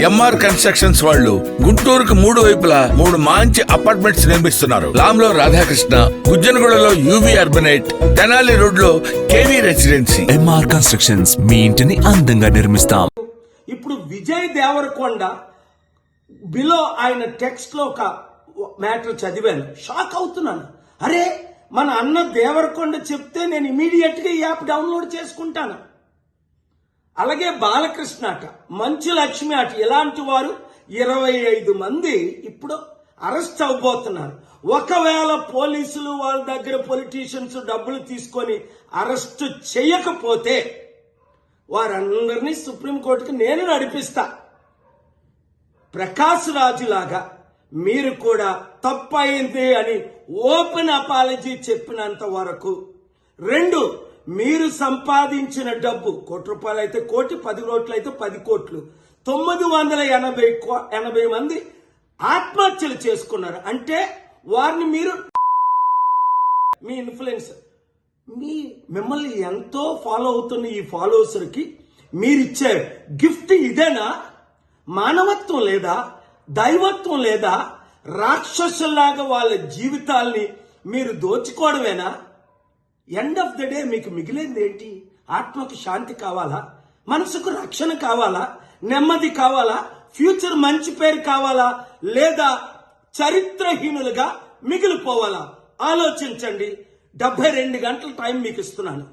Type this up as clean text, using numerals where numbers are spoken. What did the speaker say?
MR constructions వాళ్ళు గుంటూరుకు 3 వైపులా 3 మంచి అపార్ట్మెంట్స్ నిర్మిస్తున్నారు. లాంలో రాధాకృష్ణ, గుజ్జనగూడలో యువి అర్బనైట్, తెనాలి రోడ్ లో కేవీ రెసిడెన్సీ. ఎంఆర్ కన్స్ట్రక్షన్స్ మీ ఇంటిని అందంగా నిర్మిస్తాం. ఇప్పుడు విజయ్ దేవరకొండ బిలో ఆయన టెక్స్ట్ లో ఒక మ్యాటర్ చదివాను, షాక్ అవుతున్నాను. అరే మన అన్న దేవరకొండ చెప్తే నేను ఇమీడియట్ గా ఈ యాప్ డౌన్లోడ్ చేసుకుంటాను. అలాగే బాలకృష్ణ అట, మంచు లక్ష్మి అట, ఇలాంటి వారు 25 మంది ఇప్పుడు అరెస్ట్ అవబోతున్నారు. ఒకవేళ పోలీసులు వాళ్ళ దగ్గర పొలిటీషియన్స్ డబ్బులు తీసుకొని అరెస్ట్ చేయకపోతే వారందరినీ సుప్రీంకోర్టుకి నేను నడిపిస్తా. ప్రకాష్ రాజు లాగా మీరు కూడా తప్పయింది అని ఓపెన్ అపాలజీ చెప్పినంత వరకు, 2 మీరు సంపాదించిన డబ్బు ₹1 అయితే 1 కోటి, 10 కోట్లు అయితే 10 కోట్లు, 980 మంది ఆత్మహత్యలు చేసుకున్నారు. అంటే వారిని మీరు మీ ఇన్ఫ్లుయెన్స్ మిమ్మల్ని ఎంతో ఫాలో అవుతున్న ఈ ఫాలోవర్స్కి మీరిచ్చే గిఫ్ట్ ఇదేనా? మానవత్వం లేదా? దైవత్వం లేదా? రాక్షసుల్లాగా వాళ్ళ జీవితాల్ని మీరు దోచుకోవడమేనా? ఎండ్ ఆఫ్ ద డే మీకు మిగిలింది ఏంటి? ఆత్మకు శాంతి కావాలా? మనసుకు రక్షణ కావాలా? నెమ్మది కావాలా? ఫ్యూచర్ మంచి పేరు కావాలా? లేదా చరిత్రహీనులుగా మిగిలిపోవాలా? ఆలోచించండి. 72 గంటల టైం మీకు ఇస్తున్నాను.